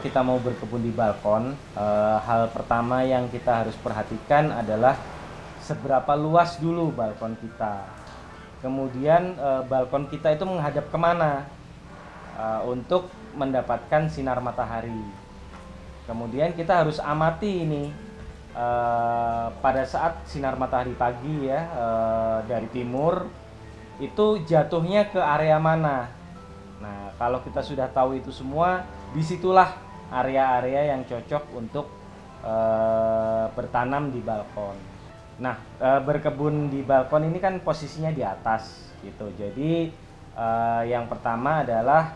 kalau kita mau berkebun di balkon, hal pertama yang kita harus perhatikan adalah seberapa luas dulu balkon kita. Kemudian balkon kita itu menghadap kemana untuk mendapatkan sinar matahari. Kemudian kita harus amati ini pada saat sinar matahari pagi ya dari timur itu jatuhnya ke area mana. Nah, kalau kita sudah tahu itu semua, disitulah area-area yang cocok untuk bertanam di balkon. Nah, berkebun di balkon ini kan posisinya di atas gitu. Jadi yang pertama adalah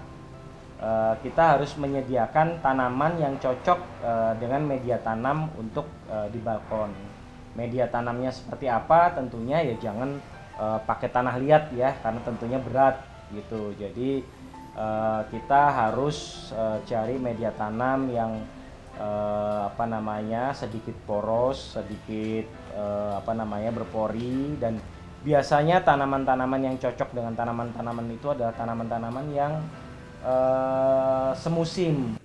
kita harus menyediakan tanaman yang cocok dengan media tanam untuk di balkon. Media tanamnya seperti apa? Tentunya ya jangan pakai tanah liat ya, karena tentunya berat gitu. Jadi kita harus cari media tanam yang sedikit poros, sedikit berpori, dan biasanya tanaman-tanaman yang cocok dengan tanaman-tanaman itu adalah tanaman-tanaman yang semusim.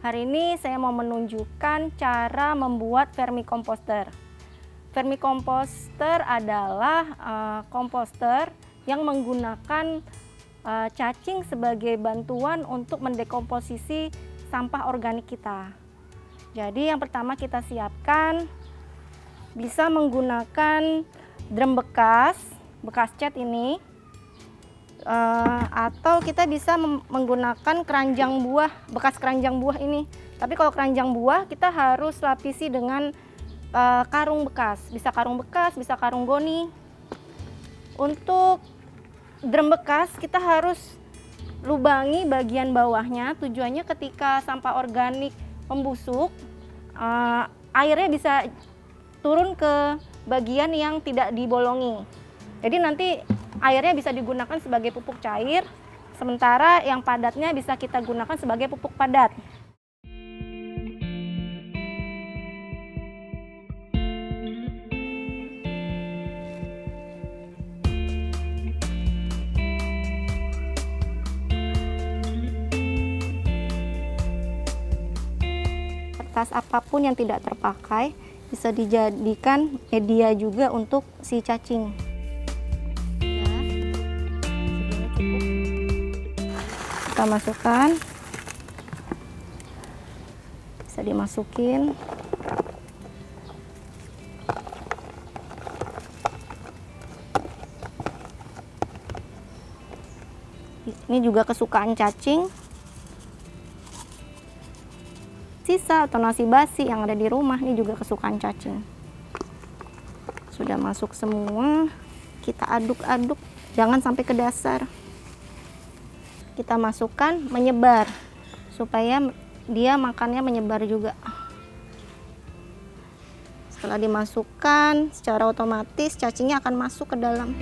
Hari ini saya mau menunjukkan cara membuat vermicomposter. Vermicomposter adalah komposter yang menggunakan cacing sebagai bantuan untuk mendekomposisi sampah organik kita. Jadi yang pertama kita siapkan bisa menggunakan drum bekas cat ini, atau kita bisa menggunakan keranjang buah, bekas keranjang buah ini. Tapi kalau keranjang buah kita harus lapisi dengan karung bekas, bisa karung goni. Untuk drum bekas kita harus lubangi bagian bawahnya, tujuannya ketika sampah organik membusuk, airnya bisa turun ke bagian yang tidak dibolongi. Jadi nanti airnya bisa digunakan sebagai pupuk cair, sementara yang padatnya bisa kita gunakan sebagai pupuk padat. Kertas apapun yang tidak terpakai bisa dijadikan media juga untuk si cacing. Kita masukkan, bisa dimasukin. Ini juga kesukaan cacing. Sisa atau nasi basi yang ada di rumah, ini juga kesukaan cacing. Sudah masuk semua, kita aduk-aduk, jangan sampai ke dasar. Kita masukkan menyebar supaya dia makannya menyebar juga. Setelah dimasukkan, secara otomatis cacingnya akan masuk ke dalam.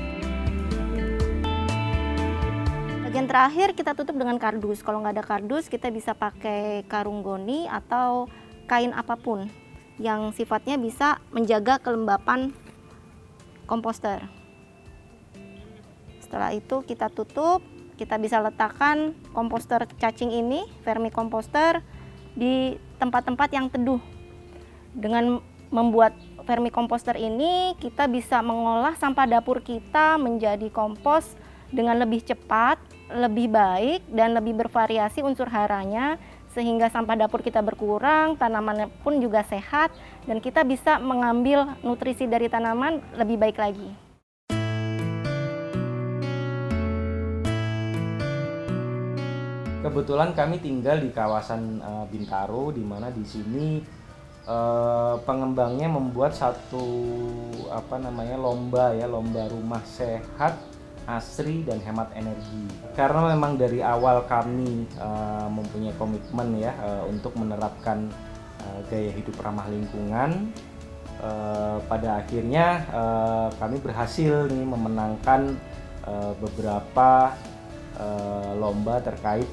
Bagian terakhir kita tutup dengan kardus. Kalau nggak ada kardus, kita bisa pakai karung goni atau kain apapun yang sifatnya bisa menjaga kelembapan komposter. Setelah itu kita tutup, kita bisa letakkan komposter cacing ini, vermikomposter, di tempat-tempat yang teduh. Dengan membuat vermikomposter ini, kita bisa mengolah sampah dapur kita menjadi kompos dengan lebih cepat, lebih baik, dan lebih bervariasi unsur haranya, sehingga sampah dapur kita berkurang, tanamannya pun juga sehat, dan kita bisa mengambil nutrisi dari tanaman lebih baik lagi. Kebetulan kami tinggal di kawasan Bintaro, di mana di sini pengembangnya membuat satu lomba rumah sehat, asri dan hemat energi. Karena memang dari awal kami mempunyai komitmen untuk menerapkan gaya hidup ramah lingkungan. Pada akhirnya kami berhasil memenangkan beberapa lomba terkait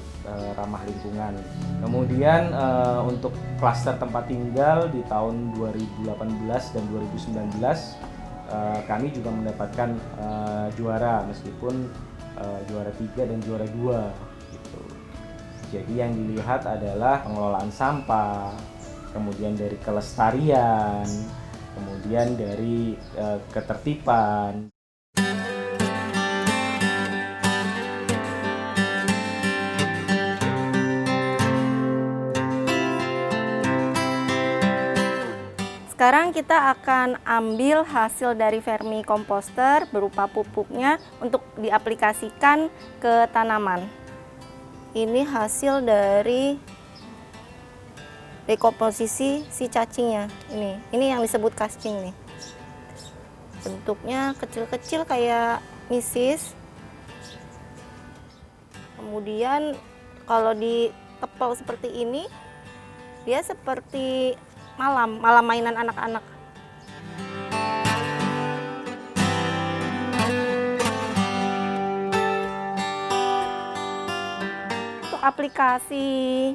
ramah lingkungan. Kemudian untuk klaster tempat tinggal di tahun 2018 dan 2019 kami juga mendapatkan juara, meskipun juara 3 dan juara 2 gitu. Jadi yang dilihat adalah pengelolaan sampah, kemudian dari kelestarian, kemudian dari ketertiban. Sekarang kita akan ambil hasil dari vermikomposter berupa pupuknya untuk diaplikasikan ke tanaman. Ini hasil dari dekomposisi si cacingnya. Ini yang disebut casting nih. Bentuknya kecil-kecil kayak misis. Kemudian kalau ditepal seperti ini, dia seperti malam mainan anak-anak. Untuk aplikasi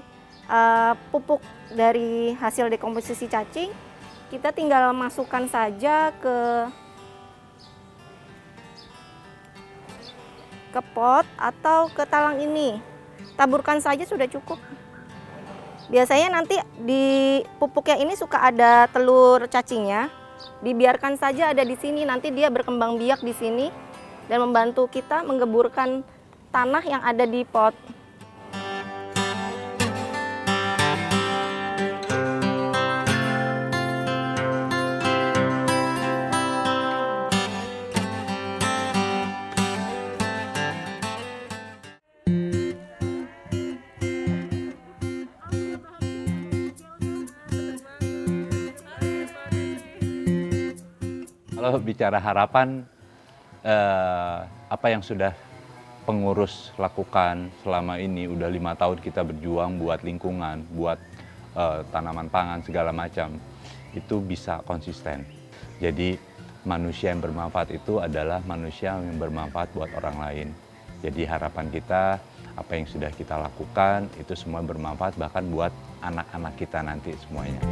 pupuk dari hasil dekomposisi cacing, kita tinggal masukkan saja ke pot atau ke talang ini. Taburkan saja sudah cukup. Biasanya nanti di pupuknya ini suka ada telur cacingnya. Dibiarkan saja ada di sini, nanti dia berkembang biak di sini dan membantu kita menggeburkan tanah yang ada di pot. Kalau bicara harapan, apa yang sudah pengurus lakukan selama ini, udah 5 tahun kita berjuang buat lingkungan, buat tanaman pangan segala macam, itu bisa konsisten. Jadi manusia yang bermanfaat itu adalah manusia yang bermanfaat buat orang lain. Jadi harapan kita, apa yang sudah kita lakukan, itu semua bermanfaat bahkan buat anak-anak kita nanti semuanya.